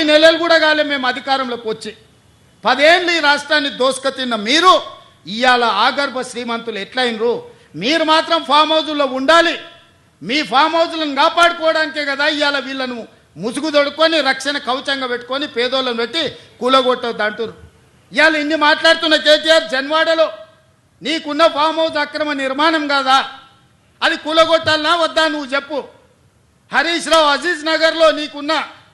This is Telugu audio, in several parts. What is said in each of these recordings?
10 నెలలు కూడా కాలే మేము అధికారంలోకి వచ్చి. 10 ఏళ్ళు ఈ రాష్ట్రాన్ని దోసుక తిన్న మీరు ఇవాళ ఆగర్భ శ్రీమంతులు ఎట్లయినరు? మీరు మాత్రం ఫామ్ హౌజుల్లో ఉండాలి. మీ ఫామ్ హౌజులను కాపాడుకోవడానికే కదా ఇవాళ వీళ్ళను ముసుగు దొడుకొని రక్షణ కవచంగా పెట్టుకొని పేదోళ్ళను పెట్టి కూలగొట్టొద్దు అంటారు. ఇవాళ ఇన్ని మాట్లాడుతున్న కేటీఆర్ జన్వాడలో నీకున్న ఫామ్ హౌస్ అక్రమ నిర్మాణం కాదా? అది కూలగొట్టాలనా వద్దా నువ్వు చెప్పు. హరీష్ రావు అజీజ్ నగర్లో నీకున్న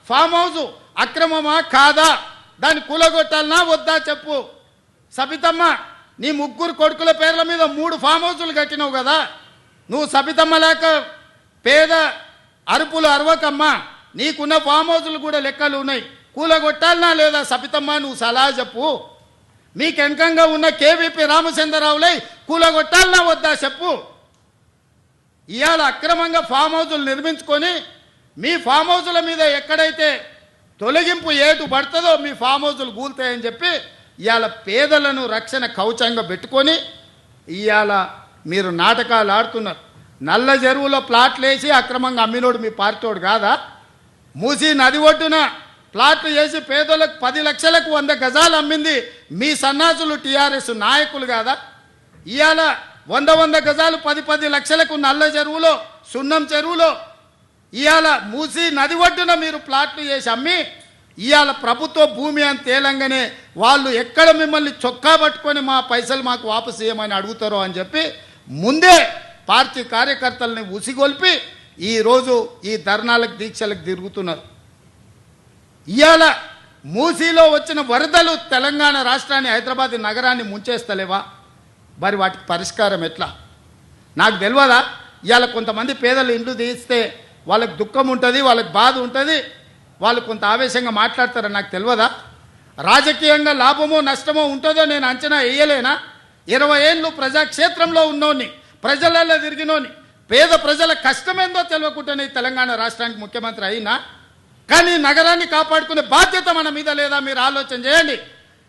ఫామ్ హౌస్ అక్రమమా కాదా? దాన్ని కూలగొట్టాలనా వద్దా చెప్పు. సబితమ్మ నీ 3 కొడుకుల పేర్ల మీద 3 ఫామ్ హౌజులు కట్టినావు కదా. నువ్వు సబితమ్మ లేక పేద అరుపులు అరవకమ్మా. నీకున్న ఫామ్ హౌజులు కూడా లెక్కలు ఉన్నాయి. కూలగొట్టాలనా లేదా సబితమ్మ నువ్వు సలహా చెప్పు. మీకు వెనకంగా ఉన్న కేవీపీ రామచంద్రరావులై కూలగొట్టాలనా వద్దా చెప్పు. ఇవాళ అక్రమంగా ఫామ్ హౌజులు నిర్మించుకొని మీ ఫామ్ హౌజుల మీద ఎక్కడైతే తొలగింపు ఏటు పడుతుందో మీ ఫామ్ హౌజులు కూలుతాయని చెప్పి ఇవాళ పేదలను రక్షణ కవచంగా పెట్టుకొని ఇవాళ మీరు నాటకాలు ఆడుతున్నారు. నల్ల చెరువులో ప్లాట్లు వేసి అక్రమంగా అమ్మినోడు మీ పార్టీోడు కాదా? మూసి నది ఒడ్డున ప్లాట్లు వేసి పేదలకు 10 లక్షలకు 100 గజాలు అమ్మింది మీ సన్నాసులు టీఆర్ఎస్ నాయకులు కాదా? ఇవాళ 100 గజాలు 10 లక్షలకు నల్ల చెరువులో సున్నం చెరువులో ఇవాళ మూసి నది ఒడ్డున మీరు ప్లాట్లు చేసి అమ్మి ఇవాళ ప్రభుత్వ భూమి అని తేలంగానే వాళ్ళు ఎక్కడ మిమ్మల్ని చొక్కా పట్టుకొని మా పైసలు మాకు వాపసు చేయమని అడుగుతారో అని చెప్పి ముందే పార్టీ కార్యకర్తలని ఉసిగొల్పి ఈరోజు ఈ ధర్నాలకు దీక్షలకు తిరుగుతున్నారు. ఇవాళ మూసీలో వచ్చిన వరదలు తెలంగాణ రాష్ట్రాన్ని హైదరాబాద్ నగరాన్ని ముంచేస్తలేవా? మరి వాటికి పరిష్కారం ఎట్లా నాకు తెలియదా? ఇవాళ కొంతమంది పేదలు ఇండ్లు తీస్తే వాళ్ళకి దుఃఖం ఉంటుంది, వాళ్ళకి బాధ ఉంటుంది, వాళ్ళు కొంత ఆవేశంగా మాట్లాడతారని నాకు తెలియదా? రాజకీయంగా లాభమో నష్టమో ఉంటుందో నేను అంచనా వేయలేనా? 20 ఏళ్ళు ప్రజాక్షేత్రంలో ఉన్నోని, ప్రజలలో తిరిగినోని, పేద ప్రజల కష్టమేందో తెలియకుండానే తెలంగాణ రాష్ట్రానికి ముఖ్యమంత్రి అయినా. కానీ నగరాన్ని కాపాడుకునే బాధ్యత మన మీద లేదా? మీరు ఆలోచన చేయండి.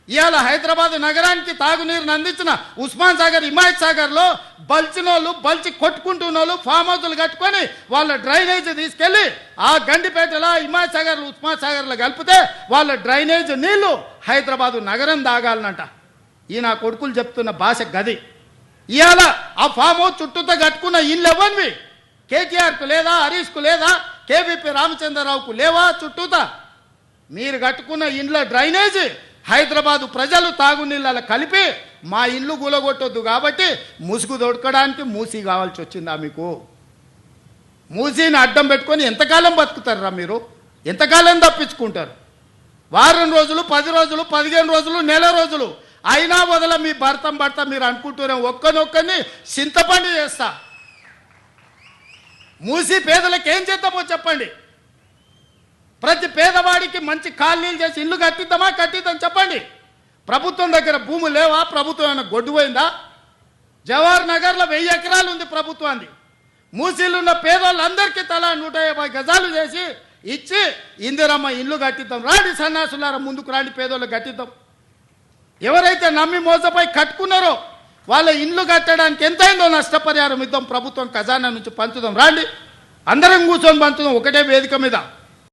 ఇవాళ హైదరాబాద్ నగరానికి తాగునీరుని అందించిన ఉస్మాన్ సాగర్, హిమాయత్ సాగర్లో బల్చినోళ్ళు బల్చి కొట్టుకుంటున్నోళ్ళు ఫామ్ హౌజులు కట్టుకొని వాళ్ళ డ్రైనేజ్ తీసుకెళ్ళి ఆ గండిపేటలో హిమాయత్ సాగర్లు ఉస్మాన్ సాగర్లో కలిపితే వాళ్ళ డ్రైనేజ్ నీళ్లు హైదరాబాదు నగరం తాగాలనంట. ఈ నా కొడుకులు చెప్తున్న భాష గది. ఇవాళ ఆ ఫామ్ హౌస్ చుట్టూతో కట్టుకున్న ఇల్లు ఎవరివి? కేటీఆర్కు లేదా? హరీష్కు లేదా? కేవీపీ రామచంద్రరావుకు లేవా? చుట్టూతా మీరు కట్టుకున్న ఇండ్ల డ్రైనేజ్ హైదరాబాదు ప్రజలు తాగునీళ్ళ కలిపి మా ఇల్లు కూలగొట్టొద్దు కాబట్టి ముసుగు దొడకడానికి మూసీ కావాల్సి వచ్చిందా మీకు? మూసీని అడ్డం పెట్టుకొని ఎంతకాలం బతుకుతారా మీరు? ఎంతకాలం తప్పించుకుంటారు? వారం రోజులు, 10 రోజులు, 15 రోజులు, నెల రోజులు అయినా వదల మీ భర్త మీరు అనుకుంటూనే ఒక్కనొక్కని చింతపండు చేస్తా. మూసీ పేదలకు ఏం చేద్దామో చెప్పండి. ప్రతి పేదవాడికి మంచి కాలనీలు చేసి ఇల్లు కట్టిద్దాం చెప్పండి. ప్రభుత్వం దగ్గర భూములు లేవా? ప్రభుత్వం ఏమైనా గొడ్డుపోయిందా? జవహర్ నగర్లో 1000 ఎకరాలు ఉంది ప్రభుత్వాన్ని. మూసీలు ఉన్న పేదోళ్ళందరికీ తలా 150 గజాలు చేసి ఇచ్చి ఇందిరమ్మ ఇల్లు కట్టిద్దాం. రాండి సన్నాసులారా, ముందుకు రాండి, పేదోళ్ళకి కట్టిద్దాం. ఎవరైతే నమ్మి మోసపై కట్టుకున్నారో వాళ్ళ ఇల్లు కట్టడానికి ఎంతైందో నష్టపరిహారం ఇద్దాం. ప్రభుత్వం ఖజానా నుంచి పంచుదాం. రాండి, అందరం కూర్చొని పంచుదాం ఒకటే వేదిక మీద.